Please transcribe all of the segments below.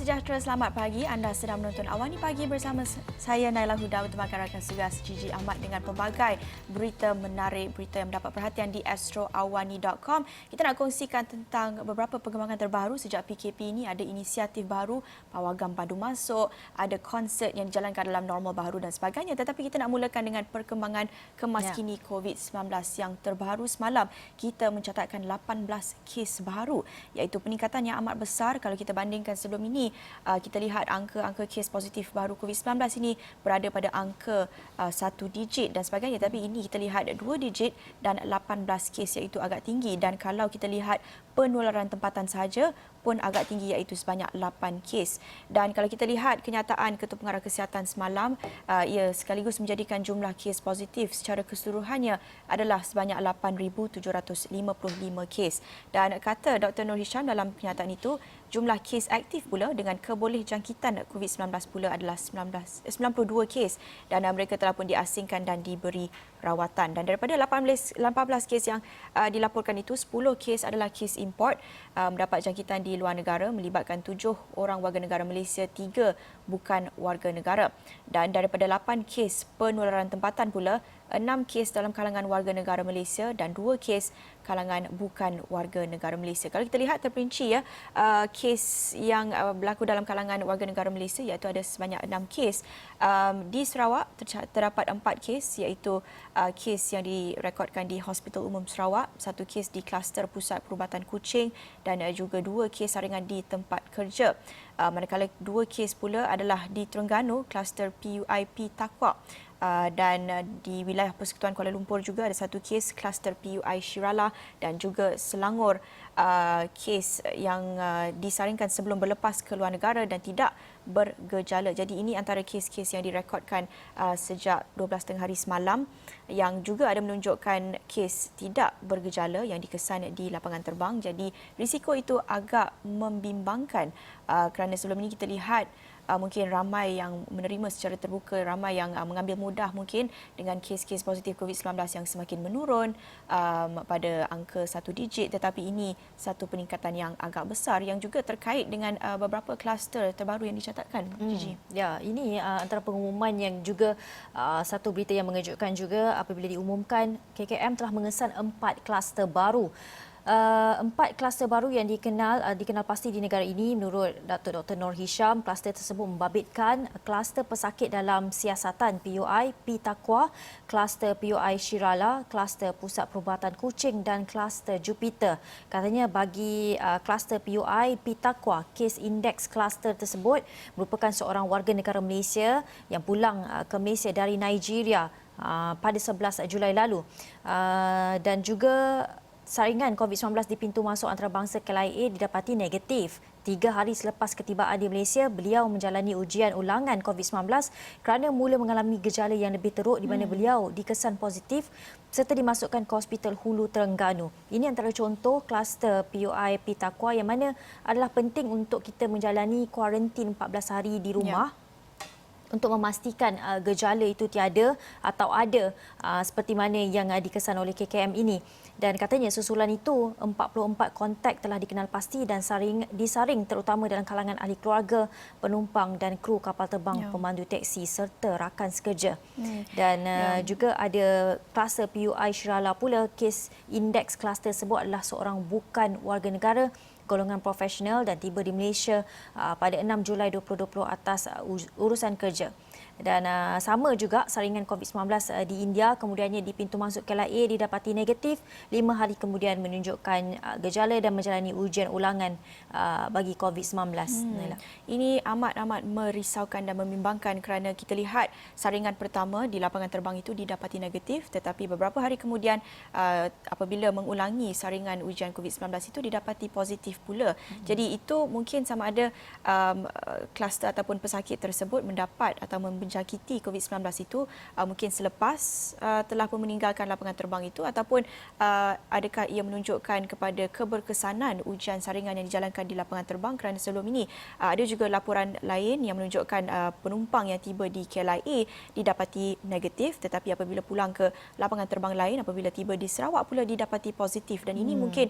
sejahtera, selamat pagi. Anda sedang menonton Awani Pagi bersama saya Naila Huda bertemankan rakan tugas Gigi Ahmad dengan pelbagai berita menarik, berita yang mendapat perhatian di astroawani.com. Kita nak kongsikan tentang beberapa perkembangan terbaru sejak PKP ini. Ada inisiatif baru, pawagam padu masuk, ada konsert yang dijalankan dalam normal baru dan sebagainya. Tetapi kita nak mulakan dengan perkembangan kemaskini COVID-19 yang terbaru semalam. Kita mencatatkan 18 kes baru, iaitu peningkatan yang amat besar kalau kita bandingkan sebelum ini. Kita lihat angka kes positif baru COVID-19 ini berada pada angka 1 digit dan sebagainya. Tapi ini kita lihat 2 digit dan 18 kes, iaitu agak tinggi. Dan kalau kita lihat penularan tempatan sahaja pun agak tinggi, iaitu sebanyak 8 kes. Dan kalau kita lihat kenyataan Ketua Pengarah Kesihatan semalam, ia sekaligus menjadikan jumlah kes positif secara keseluruhannya adalah sebanyak 8,755 kes. Dan kata Dr. Nur Hisham dalam kenyataan itu, jumlah kes aktif pula dengan kebolehjangkitan COVID-19 pula adalah 92 kes dan mereka telah pun diasingkan dan diberi rawatan. Dan daripada 18 kes yang dilaporkan itu, 10 kes adalah kes import mendapat jangkitan di luar negara melibatkan 7 orang warga negara Malaysia, 3 bukan warga negara. Dan daripada 8 kes penularan tempatan pula, 6 kes dalam kalangan warga negara Malaysia dan 2 kes kalangan bukan warga negara Malaysia. Kalau kita lihat terperinci kes yang berlaku dalam kalangan warga negara Malaysia, iaitu ada sebanyak 6 kes. Di Sarawak terdapat 4 kes, iaitu kes yang direkodkan di Hospital Umum Sarawak, 1 kes di kluster Pusat Perubatan Kuching dan juga 2 kes saringan di tempat kerja. Manakala 2 kes pula adalah di Terengganu, kluster PUIP Takwa. Dan di wilayah Persekutuan Kuala Lumpur juga ada 1 kes kluster PUI Shirala dan juga Selangor, kes yang disaringkan sebelum berlepas ke luar negara dan tidak bergejala. Jadi ini antara kes-kes yang direkodkan sejak 12 tengah hari semalam, yang juga ada menunjukkan kes tidak bergejala yang dikesan di lapangan terbang. Jadi risiko itu agak membimbangkan kerana sebelum ini kita lihat mungkin ramai yang menerima secara terbuka, ramai yang mengambil mudah mungkin dengan kes-kes positif COVID-19 yang semakin menurun pada angka 1 digit. Tetapi ini satu peningkatan yang agak besar yang juga terkait dengan beberapa kluster terbaru yang dicatatkan. Gigi. Ya, ini antara pengumuman yang juga satu berita yang mengejutkan juga apabila diumumkan KKM telah mengesan 4 kluster baru. 4 kluster baru yang dikenal pasti di negara ini menurut Dr. Nur Hisham. Kluster tersebut membabitkan kluster pesakit dalam siasatan PUI P Takwa, kluster PUI Shirala, kluster Pusat Perubatan Kuching dan kluster Jupiter. Katanya bagi kluster PUI P Takwa, kes indeks kluster tersebut merupakan seorang warga negara Malaysia yang pulang ke Malaysia dari Nigeria pada 11 Julai lalu. Dan juga saringan COVID-19 di pintu masuk antarabangsa KLIA didapati negatif. 3 hari selepas ketibaan di Malaysia, beliau menjalani ujian ulangan COVID-19 kerana mula mengalami gejala yang lebih teruk di mana beliau dikesan positif serta dimasukkan ke Hospital Hulu Terengganu. Ini antara contoh kluster PUI P Takwa yang mana adalah penting untuk kita menjalani kuarantin 14 hari di rumah. Untuk memastikan gejala itu tiada atau ada seperti mana yang dikesan oleh KKM ini. Dan katanya susulan itu 44 kontak telah dikenal pasti dan disaring terutama dalam kalangan ahli keluarga, penumpang dan kru kapal terbang, pemandu teksi serta rakan sekerja. Dan juga ada kluster PUI Shirala pula, kes indeks kluster tersebut adalah seorang bukan warga negara golongan profesional dan tiba di Malaysia pada 6 Julai 2020 atas urusan kerja. Dan sama juga saringan COVID-19 di India, kemudiannya di pintu masuk KLIA didapati negatif, 5 hari kemudian menunjukkan gejala dan menjalani ujian ulangan bagi COVID-19. Ini amat-amat merisaukan dan membimbangkan kerana kita lihat saringan pertama di lapangan terbang itu didapati negatif, tetapi beberapa hari kemudian apabila mengulangi saringan ujian COVID-19 itu didapati positif pula. Jadi itu mungkin sama ada kluster ataupun pesakit tersebut mendapat atau memberi berjangkiti COVID-19 itu mungkin selepas telah pun meninggalkan lapangan terbang itu, ataupun adakah ia menunjukkan kepada keberkesanan ujian saringan yang dijalankan di lapangan terbang, kerana sebelum ini ada juga laporan lain yang menunjukkan penumpang yang tiba di KLIA didapati negatif, tetapi apabila pulang ke lapangan terbang lain, apabila tiba di Sarawak pula didapati positif, dan ini mungkin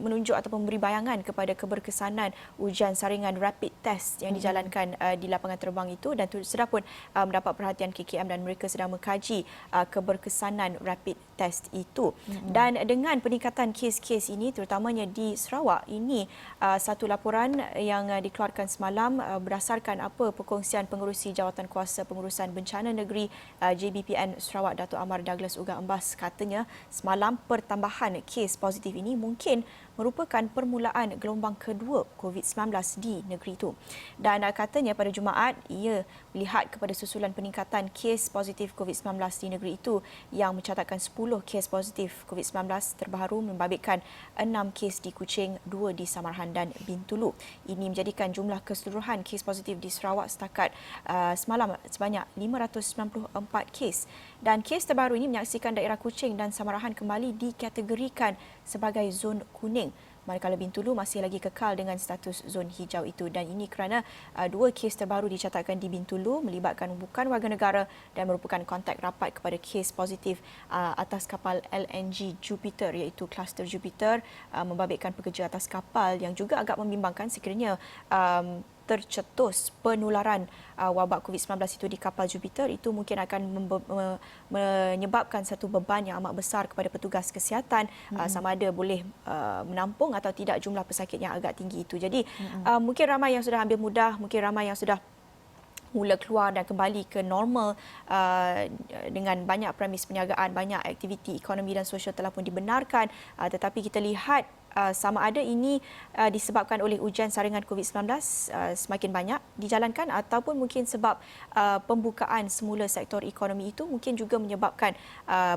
menunjuk ataupun memberi bayangan kepada keberkesanan ujian saringan rapid test yang dijalankan di lapangan terbang itu, dan sudah pun mendapat perhatian KKM dan mereka sedang mengkaji keberkesanan rapid test itu. Dan dengan peningkatan kes-kes ini terutamanya di Sarawak, ini satu laporan yang dikeluarkan semalam berdasarkan apa perkongsian pengerusi Jawatan Kuasa Pengurusan Bencana Negeri JBPN Sarawak, Datuk Amar Douglas Uga Embas, katanya semalam pertambahan kes positif ini mungkin merupakan permulaan gelombang kedua COVID-19 di negeri itu. Dan katanya pada Jumaat ia melihat kepada susulan peningkatan kes positif COVID-19 di negeri itu yang mencatatkan 10 kes positif COVID-19 terbaru, membabitkan 6 kes di Kuching, 2 di Samarhan dan Bintulu. Ini menjadikan jumlah keseluruhan kes positif di Sarawak setakat semalam sebanyak 594 kes. Dan kes terbaru ini menyaksikan daerah Kuching dan Samarhan kembali dikategorikan sebagai zon kuning, manakala Bintulu masih lagi kekal dengan status zon hijau itu. Dan ini kerana 2 kes terbaru dicatatkan di Bintulu melibatkan bukan warga negara dan merupakan kontak rapat kepada kes positif atas kapal LNG Jupiter, iaitu kluster Jupiter, membabitkan pekerja atas kapal yang juga agak membimbangkan sekiranya tercetus penularan wabak COVID-19 itu di kapal Jupiter, itu mungkin akan menyebabkan satu beban yang amat besar kepada petugas kesihatan, sama ada boleh menampung atau tidak jumlah pesakit yang agak tinggi itu. Jadi mungkin ramai yang sudah ambil mudah, mungkin ramai yang sudah mula keluar dan kembali ke normal dengan banyak premis perniagaan, banyak aktiviti ekonomi dan sosial telah pun dibenarkan, tetapi kita lihat sama ada ini disebabkan oleh ujian saringan COVID-19 semakin banyak dijalankan, ataupun mungkin sebab pembukaan semula sektor ekonomi itu mungkin juga menyebabkan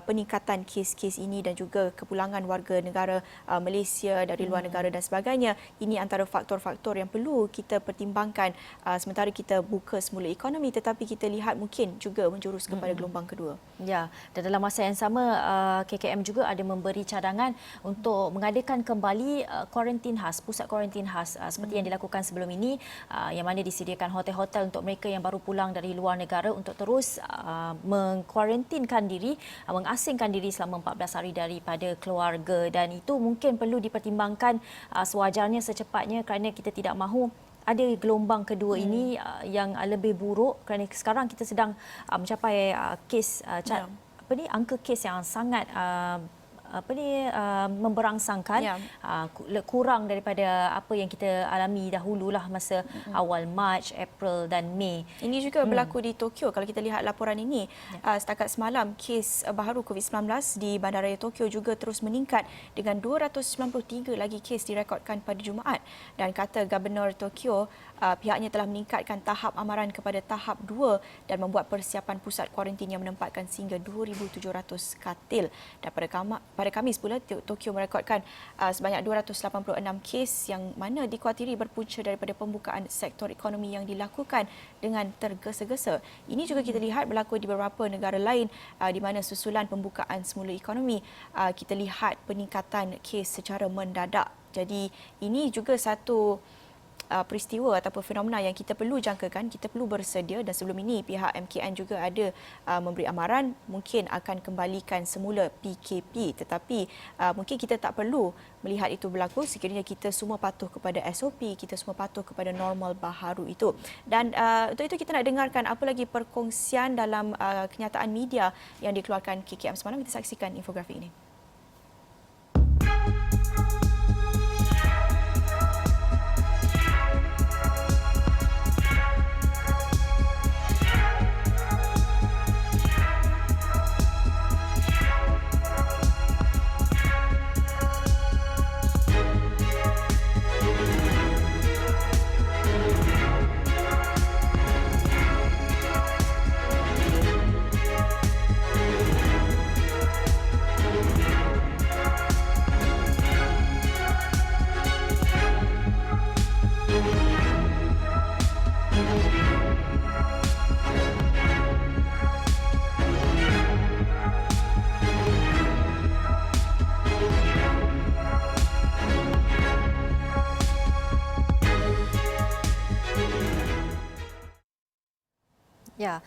peningkatan kes-kes ini dan juga kepulangan warga negara Malaysia dari luar negara dan sebagainya. Ini antara faktor-faktor yang perlu kita pertimbangkan sementara kita buka semula ekonomi, tetapi kita lihat mungkin juga menjurus kepada gelombang kedua. Ya, dan dalam masa yang sama KKM juga ada memberi cadangan untuk mengadakan kembali kuarantin khas, pusat kuarantin khas seperti yang dilakukan sebelum ini, yang mana disediakan hotel-hotel untuk mereka yang baru pulang dari luar negara untuk terus mengkuarantinkan diri, mengasingkan diri selama 14 hari daripada keluarga, dan itu mungkin perlu dipertimbangkan sewajarnya secepatnya kerana kita tidak mahu ada gelombang kedua ini yang lebih buruk, kerana sekarang kita sedang mencapai kes angka kes yang sangat memberangsangkan, kurang daripada apa yang kita alami dahululah masa awal Mac, April dan Mei. Ini juga berlaku di Tokyo. Kalau kita lihat laporan ini, setakat semalam kes baharu COVID-19 di Bandaraya Tokyo juga terus meningkat dengan 293 lagi kes direkodkan pada Jumaat. Dan kata Gubernur Tokyo, pihaknya telah meningkatkan tahap amaran kepada tahap 2 dan membuat persiapan pusat kuarantin yang menempatkan sehingga 2,700 katil. Dan pada Khamis pula, Tokyo merekodkan sebanyak 286 kes yang mana dikuatiri berpunca daripada pembukaan sektor ekonomi yang dilakukan dengan tergesa-gesa. Ini juga kita lihat berlaku di beberapa negara lain di mana susulan pembukaan semula ekonomi, kita lihat peningkatan kes secara mendadak. Jadi ini juga satu peristiwa ataupun fenomena yang kita perlu jangkakan, kita perlu bersedia, dan sebelum ini pihak MKN juga ada memberi amaran mungkin akan kembalikan semula PKP, tetapi mungkin kita tak perlu melihat itu berlaku sekiranya kita semua patuh kepada SOP, kita semua patuh kepada normal baharu itu. Dan untuk itu kita nak dengarkan apa lagi perkongsian dalam kenyataan media yang dikeluarkan KKM semalam. Kita saksikan infografik ini. Ya.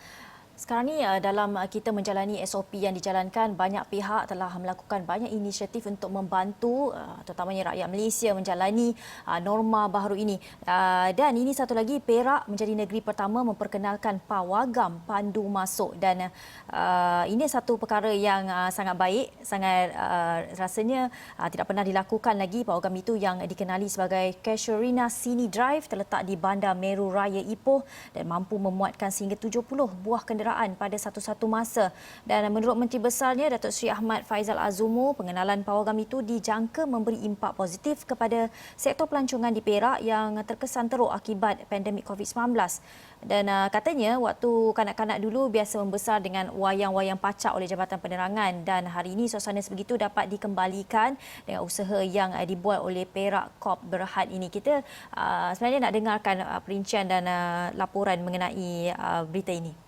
Sekarang ni dalam kita menjalani SOP yang dijalankan, banyak pihak telah melakukan banyak inisiatif untuk membantu terutamanya rakyat Malaysia menjalani norma baru ini. Dan ini satu lagi, Perak menjadi negeri pertama memperkenalkan pawagam pandu masuk, dan ini satu perkara yang sangat baik, sangat rasanya tidak pernah dilakukan lagi. Pawagam itu yang dikenali sebagai Casuarina Sini Drive terletak di Bandar Meru Raya Ipoh dan mampu memuatkan sehingga 70 buah kenderaan pada satu-satu masa. Dan menurut Menteri Besarnya Datuk Seri Ahmad Faizal Azumu, pengenalan pawagam itu dijangka memberi impak positif kepada sektor pelancongan di Perak yang terkesan teruk akibat pandemik COVID-19. Dan katanya waktu kanak-kanak dulu biasa membesar dengan wayang-wayang pacak oleh Jabatan Penerangan, dan hari ini suasana sebegitu dapat dikembalikan dengan usaha yang dibuat oleh Perak Corp Berhad ini. Kita sebenarnya nak dengarkan perincian dan laporan mengenai berita ini.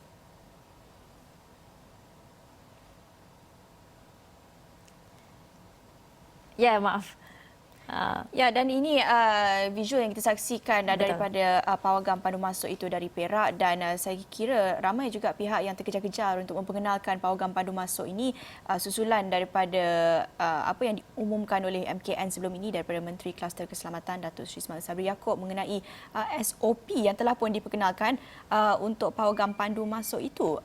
Ya, maaf. Ya, dan ini visual yang kita saksikan daripada pawagam pandu masuk itu dari Perak, dan saya kira ramai juga pihak yang terkejar-kejar untuk memperkenalkan pawagam pandu masuk ini susulan daripada apa yang diumumkan oleh MKN sebelum ini daripada Menteri Kluster Keselamatan Datuk Seri Ismail Sabri Yaakob mengenai SOP yang telah pun diperkenalkan untuk pawagam pandu masuk itu.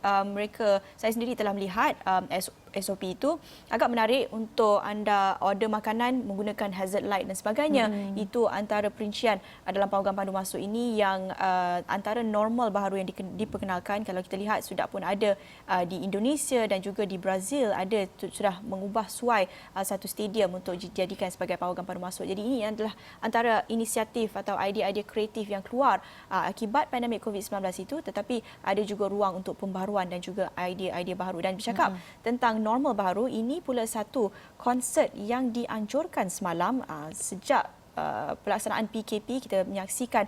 Saya sendiri telah melihat SOP itu. Agak menarik untuk anda order makanan menggunakan hazard light dan sebagainya. Itu antara perincian dalam pawagam pandu masuk ini yang antara normal baharu yang diperkenalkan. Kalau kita lihat sudah pun ada di Indonesia dan juga di Brazil, ada sudah mengubah suai satu stadium untuk dijadikan sebagai pawagam pandu masuk. Jadi ini adalah antara inisiatif atau idea-idea kreatif yang keluar akibat pandemik COVID-19 itu, tetapi ada juga ruang untuk pembaharuan dan juga idea-idea baru. Dan bercakap tentang normal baru, ini pula satu konsert yang dianjurkan semalam sejak pelaksanaan PKP. Kita menyaksikan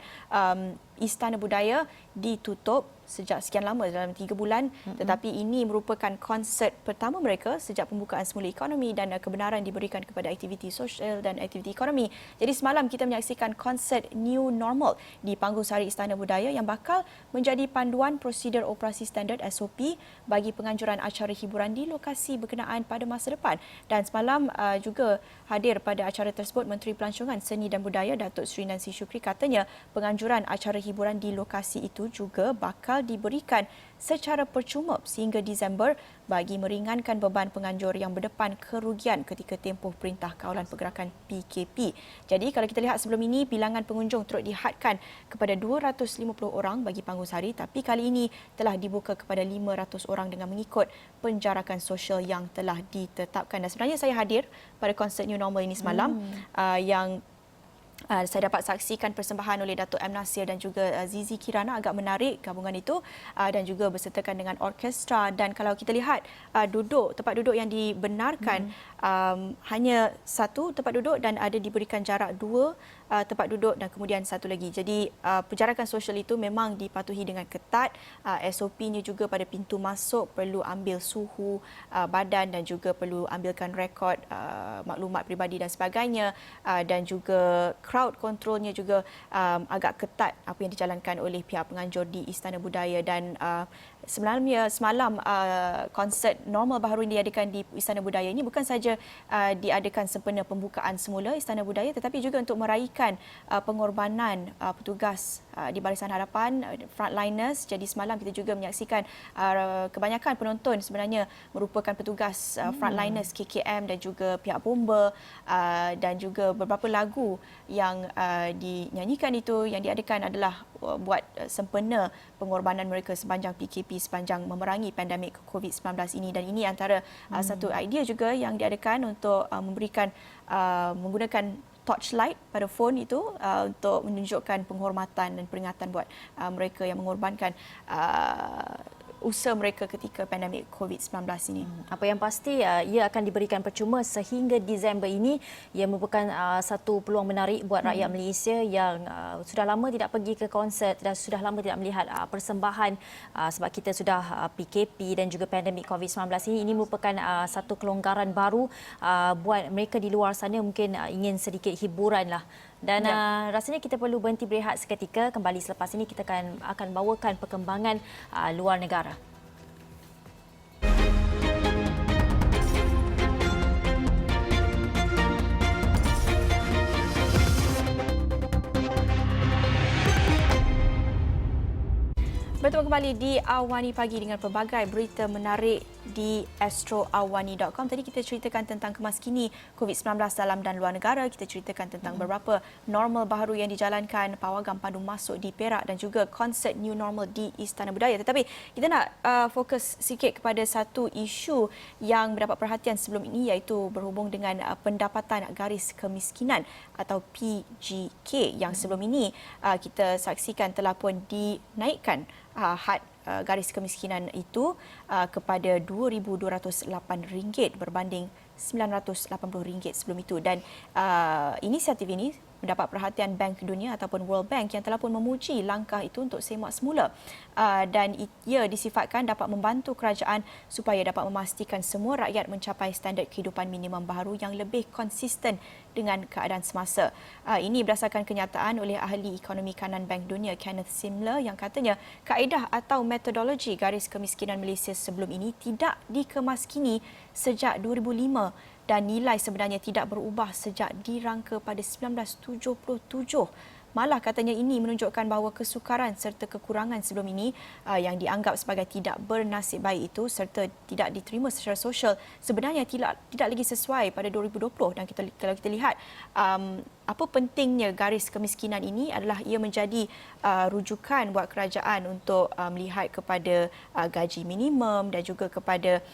Istana Budaya ditutup sejak sekian lama, dalam 3 bulan, tetapi ini merupakan konsert pertama mereka sejak pembukaan semula ekonomi, dan kebenaran diberikan kepada aktiviti sosial dan aktiviti ekonomi. Jadi semalam kita menyaksikan konsert New Normal di panggung sari Istana Budaya yang bakal menjadi panduan prosedur operasi standard SOP bagi penganjuran acara hiburan di lokasi berkenaan pada masa depan. Dan semalam juga hadir pada acara tersebut Menteri Pelancongan, Seni dan Budaya Datuk Seri Nancy Shukri katanya penganjuran acara hiburan di lokasi itu juga bakal diberikan secara percuma sehingga Disember bagi meringankan beban penganjur yang berdepan kerugian ketika tempoh Perintah Kawalan Pergerakan PKP. Jadi kalau kita lihat sebelum ini, bilangan pengunjung turut dihadkan kepada 250 orang bagi panggung sari, tapi kali ini telah dibuka kepada 500 orang dengan mengikut penjarakan sosial yang telah ditetapkan. Dan sebenarnya saya hadir pada konsert New Normal ini semalam yang saya dapat saksikan persembahan oleh Datuk M. Nasir dan juga Zizi Kirana. Agak menarik gabungan itu, dan juga bersertakan dengan orkestra. Dan kalau kita lihat tempat duduk yang dibenarkan hanya satu tempat duduk, dan ada diberikan jarak 2 tempat duduk dan kemudian satu lagi. Jadi penjarakan sosial itu memang dipatuhi dengan ketat. SOP-nya juga pada pintu masuk perlu ambil suhu badan dan juga perlu ambilkan rekod maklumat peribadi dan sebagainya, dan juga crowd controlnya juga agak ketat apa yang dijalankan oleh pihak penganjur di Istana Budaya. Dan sebenarnya semalam konsert normal baharu yang diadakan di Istana Budaya ini bukan saja diadakan sempena pembukaan semula Istana Budaya, tetapi juga untuk meraihkan pengorbanan petugas di Barisan Harapan, frontliners. Jadi semalam kita juga menyaksikan kebanyakan penonton sebenarnya merupakan petugas frontliners KKM dan juga pihak bomba, dan juga beberapa lagu yang dinyanyikan itu yang diadakan adalah buat sempena pengorbanan mereka sepanjang PKP, sepanjang memerangi pandemik COVID-19 ini. Dan ini antara satu idea juga yang diadakan untuk memberikan menggunakan torchlight pada phone itu untuk menunjukkan penghormatan dan peringatan buat mereka yang mengorbankan usaha mereka ketika pandemik COVID-19 ini. Apa yang pasti, ia akan diberikan percuma sehingga Disember ini. Ia merupakan satu peluang menarik buat rakyat Malaysia yang sudah lama tidak pergi ke konsert dan sudah lama tidak melihat persembahan sebab kita sudah PKP dan juga pandemik COVID-19 ini. Ini merupakan satu kelonggaran baru buat mereka di luar sana, mungkin ingin sedikit hiburan lah Dan rasanya kita perlu berhenti berehat seketika. Kembali selepas ini kita akan bawakan perkembangan luar negara. Bertemu kembali di Awani Pagi dengan pelbagai berita menarik di astroawani.com. Tadi kita ceritakan tentang kemaskini COVID-19 dalam dan luar negara. Kita ceritakan tentang beberapa normal baharu yang dijalankan, pawagam pandu masuk di Perak dan juga konsert New Normal di Istana Budaya. Tetapi kita nak fokus sikit kepada satu isu yang mendapat perhatian sebelum ini, iaitu berhubung dengan pendapatan garis kemiskinan atau PGK yang sebelum ini kita saksikan telah pun dinaikkan had garis kemiskinan itu kepada RM2,208 berbanding RM980 sebelum itu. Dan inisiatif ini mendapat perhatian Bank Dunia ataupun World Bank yang telah pun memuji langkah itu untuk semak semula, dan ia disifatkan dapat membantu kerajaan supaya dapat memastikan semua rakyat mencapai standard kehidupan minimum baharu yang lebih konsisten dengan keadaan semasa. Ini berdasarkan kenyataan oleh ahli ekonomi kanan Bank Dunia Kenneth Simler yang katanya kaedah atau metodologi garis kemiskinan Malaysia sebelum ini tidak dikemaskini sejak 2005 dan nilai sebenarnya tidak berubah sejak dirangka pada 1977. Malah katanya ini menunjukkan bahawa kesukaran serta kekurangan sebelum ini yang dianggap sebagai tidak bernasib baik itu serta tidak diterima secara sosial sebenarnya tidak lagi sesuai pada 2020. Dan kalau kita lihat apa pentingnya garis kemiskinan ini adalah ia menjadi rujukan buat kerajaan untuk melihat kepada gaji minimum dan juga kepada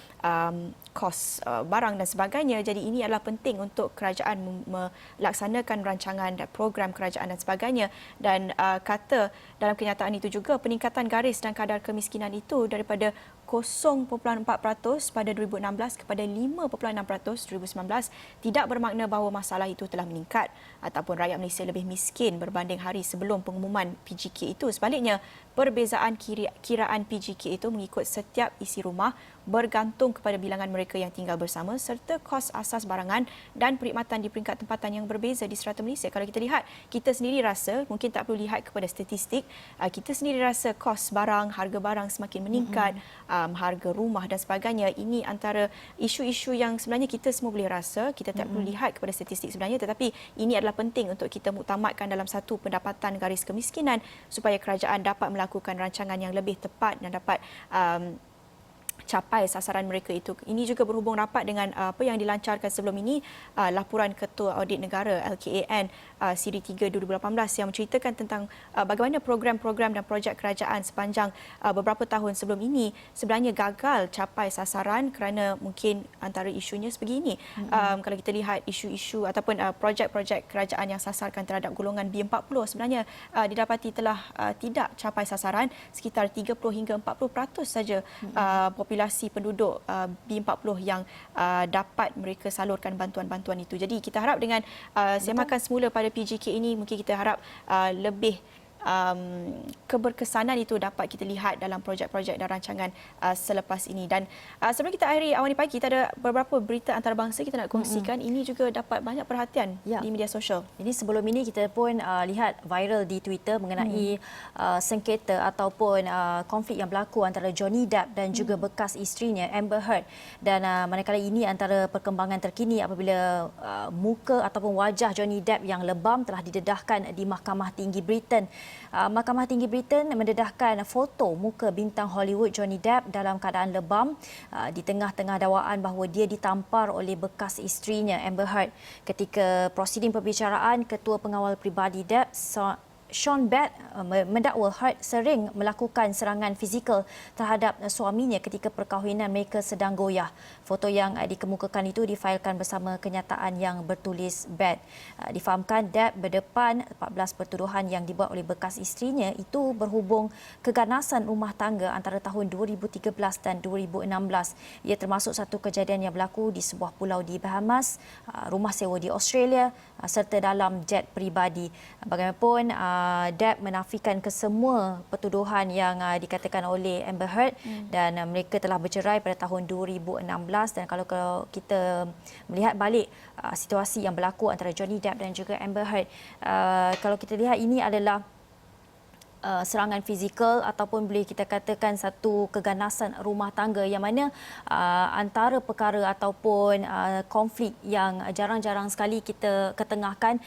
kos barang dan sebagainya. Jadi ini adalah penting untuk kerajaan melaksanakan rancangan dan program kerajaan dan sebagainya. Dan kata dalam kenyataan itu juga peningkatan garis dan kadar kemiskinan itu daripada 0.4% pada 2016 kepada 5.6% 2019 tidak bermakna bahawa masalah itu telah meningkat ataupun rakyat Malaysia lebih miskin berbanding hari sebelum pengumuman PGK itu. Sebaliknya, perbezaan kiraan PGK itu mengikut setiap isi rumah bergantung kepada bilangan mereka yang tinggal bersama serta kos asas barangan dan perkhidmatan di peringkat tempatan yang berbeza di serata Malaysia. Kalau kita lihat, kita sendiri rasa, mungkin tak perlu lihat kepada statistik, kita sendiri rasa kos barang, harga barang semakin meningkat, harga rumah dan sebagainya. Ini antara isu-isu yang sebenarnya kita semua boleh rasa, kita tak perlu lihat kepada statistik sebenarnya, tetapi ini adalah penting untuk kita muktamadkan dalam satu pendapatan garis kemiskinan supaya kerajaan dapat melakukan rancangan yang lebih tepat dan dapat capai sasaran mereka itu. Ini juga berhubung rapat dengan apa yang dilancarkan sebelum ini, laporan Ketua Audit Negara LKAN Siri 3 2018 yang menceritakan tentang bagaimana program-program dan projek kerajaan sepanjang beberapa tahun sebelum ini sebenarnya gagal capai sasaran kerana mungkin antara isunya sebegini. Kalau kita lihat isu-isu ataupun projek-projek kerajaan yang sasarkan terhadap golongan B40 sebenarnya didapati telah tidak capai sasaran, sekitar 30 hingga 40% saja populasi penduduk B40 yang dapat mereka salurkan bantuan-bantuan itu. Jadi kita harap dengan semakan semula pada PGK ini, mungkin kita harap lebih keberkesanan itu dapat kita lihat dalam projek-projek dan rancangan selepas ini. Dan sebelum kita akhiri Awani Pagi, kita ada beberapa berita antarabangsa kita nak kongsikan. Ini juga dapat banyak perhatian di media sosial. Ini sebelum ini kita pun lihat viral di Twitter mengenai sengketa ataupun konflik yang berlaku antara Johnny Depp dan juga bekas isterinya Amber Heard. Dan manakala ini antara perkembangan terkini apabila muka ataupun wajah Johnny Depp yang lebam telah didedahkan di Mahkamah Tinggi Britain. Mahkamah Tinggi Britain mendedahkan foto muka bintang Hollywood Johnny Depp dalam keadaan lebam di tengah-tengah dakwaan bahawa dia ditampar oleh bekas isterinya Amber Heard. Ketika prosiding perbicaraan, Ketua Pengawal Peribadi Depp, Sean Batt, mendakwa Heard sering melakukan serangan fizikal terhadap suaminya ketika perkahwinan mereka sedang goyah. Foto yang dikemukakan itu difailkan bersama kenyataan yang bertulis Batt. Difahamkan Depp berdepan 14 pertuduhan yang dibuat oleh bekas isterinya itu berhubung keganasan rumah tangga antara tahun 2013 dan 2016. Ia termasuk satu kejadian yang berlaku di sebuah pulau di Bahamas, rumah sewa di Australia serta dalam jet peribadi. Bagaimanapun DAP menafikan kesemua pertuduhan yang dikatakan oleh Amber Heard dan mereka telah bercerai pada tahun 2016 dan kalau kita melihat balik situasi yang berlaku antara Johnny Depp dan juga Amber Heard, kalau kita lihat ini adalah serangan fizikal ataupun boleh kita katakan satu keganasan rumah tangga yang mana antara perkara ataupun konflik yang jarang-jarang sekali kita ketengahkan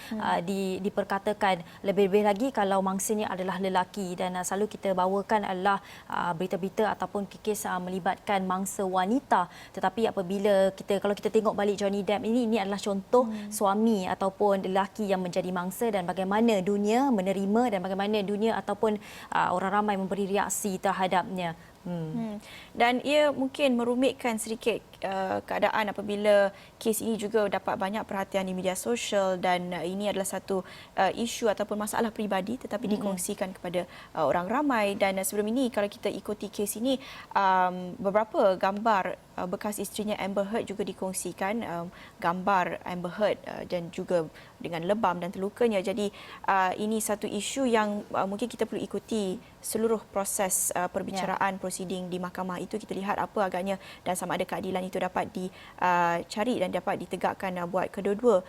diperkatakan, lebih-lebih lagi kalau mangsanya adalah lelaki, dan selalu kita bawakan adalah berita-berita ataupun kes melibatkan mangsa wanita. Tetapi apabila kalau kita tengok balik Johnny Depp ini adalah contoh suami ataupun lelaki yang menjadi mangsa dan bagaimana dunia menerima dan bagaimana dunia ataupun orang ramai memberi reaksi terhadapnya. Dan ia mungkin merumitkan sedikit keadaan apabila kes ini juga dapat banyak perhatian di media sosial dan ini adalah satu isu ataupun masalah peribadi tetapi dikongsikan kepada orang ramai. Dan sebelum ini kalau kita ikuti kes ini, beberapa gambar bekas isterinya Amber Heard juga dikongsikan, gambar Amber Heard dan juga dengan lebam dan terlukanya. Jadi ini satu isu yang mungkin kita perlu ikuti seluruh proses perbicaraan prosiding di mahkamah itu. Kita lihat apa agaknya dan sama ada keadilan itu dapat dicari dan dapat ditegakkan buat kedua-dua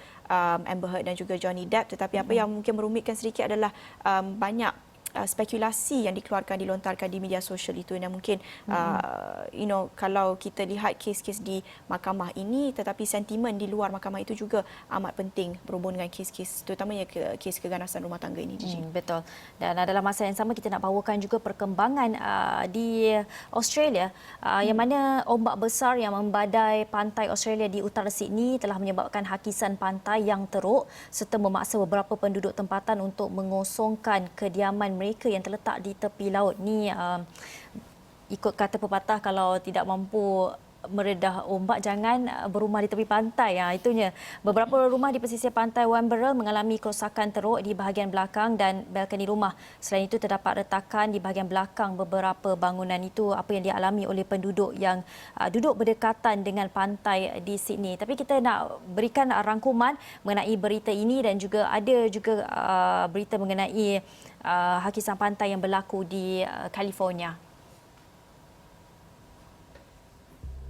Amber Heard dan juga Johnny Depp. Tetapi apa yang mungkin merumitkan sedikit adalah banyak spekulasi yang dikeluarkan, dilontarkan di media sosial itu, dan mungkin kalau kita lihat kes-kes di mahkamah ini, tetapi sentimen di luar mahkamah itu juga amat penting berhubung dengan kes-kes terutamanya kes keganasan rumah tangga ini. Betul. Dan dalam masa yang sama kita nak bawakan juga perkembangan di Australia yang mana ombak besar yang membadai pantai Australia di utara Sydney telah menyebabkan hakisan pantai yang teruk serta memaksa beberapa penduduk tempatan untuk mengosongkan kediaman mereka yang terletak di tepi laut. Ni ikut kata pepatah, kalau tidak mampu meredah ombak jangan berumah di tepi pantai. Itunya. Beberapa rumah di pesisir pantai Wamberal mengalami kerosakan teruk di bahagian belakang dan balkoni rumah. Selain itu terdapat retakan di bahagian belakang beberapa bangunan. Itu apa yang dialami oleh penduduk yang duduk berdekatan dengan pantai di Sydney. Tapi kita nak berikan rangkuman mengenai berita ini dan juga ada juga berita mengenai hakisan pantai yang berlaku di California.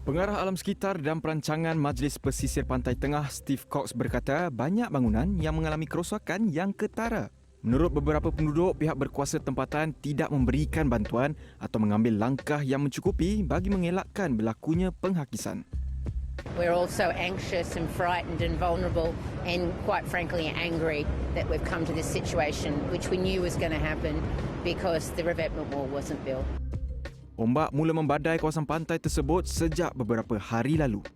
Pengarah alam sekitar dan perancangan Majlis Pesisir Pantai Tengah Steve Cox berkata banyak bangunan yang mengalami kerosakan yang ketara. Menurut beberapa penduduk, pihak berkuasa tempatan tidak memberikan bantuan atau mengambil langkah yang mencukupi bagi mengelakkan berlakunya penghakisan. We're also anxious and frightened and vulnerable and quite frankly angry that we've come to this situation which we knew was going to happen because the revetment wall wasn't built. Ombak mula membadai kawasan pantai tersebut sejak beberapa hari lalu.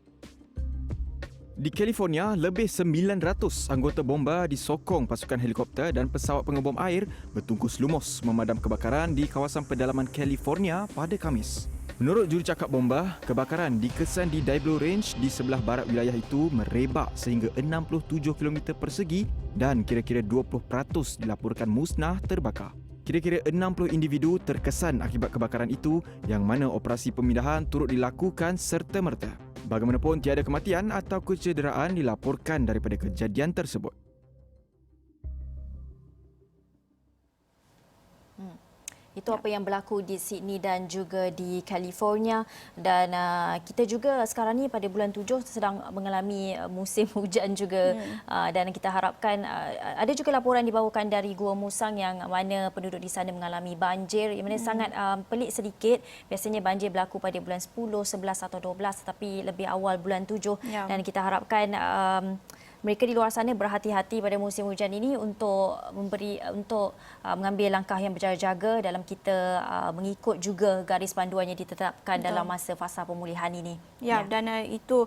Di California, lebih 900 anggota bomba disokong pasukan helikopter dan pesawat pengebom air bertungkus lumus memadam kebakaran di kawasan pedalaman California pada Khamis. Menurut jurucakap bomba, kebakaran dikesan di Diablo Range di sebelah barat wilayah itu merebak sehingga 67 km persegi dan kira-kira 20% dilaporkan musnah terbakar. Kira-kira 60 individu terkesan akibat kebakaran itu yang mana operasi pemindahan turut dilakukan serta-merta. Bagaimanapun tiada kematian atau kecederaan dilaporkan daripada kejadian tersebut. Itu apa yang berlaku di Sydney dan juga di California. Dan kita juga sekarang ni pada bulan 7 sedang mengalami musim hujan juga. Dan kita harapkan ada juga laporan dibawakan dari Gua Musang yang mana penduduk di sana mengalami banjir yang mana sangat pelik sedikit. Biasanya banjir berlaku pada bulan 10, 11 atau 12 tetapi lebih awal bulan 7. Dan kita harapkan mereka di luar sana berhati-hati pada musim hujan ini untuk mengambil langkah yang berjaga-jaga dalam kita mengikut juga garis panduan yang ditetapkan dalam masa fasa pemulihan ini. Dan itu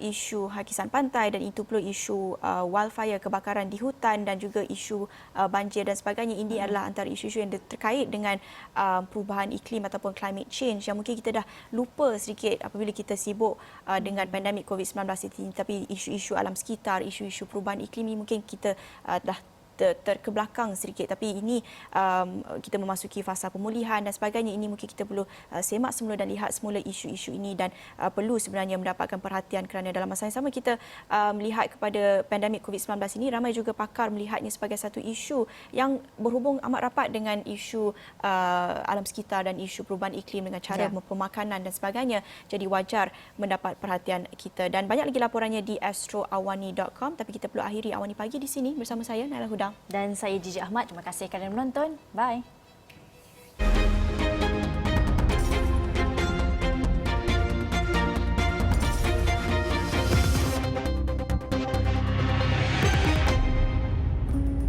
isu hakisan pantai dan itu pula isu wildfire, kebakaran di hutan dan juga isu banjir dan sebagainya. Ini adalah antara isu-isu yang terkait dengan perubahan iklim ataupun climate change yang mungkin kita dah lupa sedikit apabila kita sibuk dengan pandemik COVID-19 ini. Tapi isu-isu alam sekitar, isu-isu perubahan iklim ini mungkin kita dah terkebelakang sedikit, tapi ini kita memasuki fasa pemulihan dan sebagainya. Ini mungkin kita perlu semak semula dan lihat semula isu-isu ini dan perlu sebenarnya mendapatkan perhatian kerana dalam masa yang sama kita melihat kepada pandemik COVID-19 ini, ramai juga pakar melihatnya sebagai satu isu yang berhubung amat rapat dengan isu alam sekitar dan isu perubahan iklim dengan cara pemakanan dan sebagainya. Jadi wajar mendapat perhatian kita dan banyak lagi laporannya di astroawani.com, tapi kita perlu akhiri Awani Pagi di sini bersama saya Naila Huda Dan saya Gigi Ahmad. Terima kasih kerana menonton. Bye.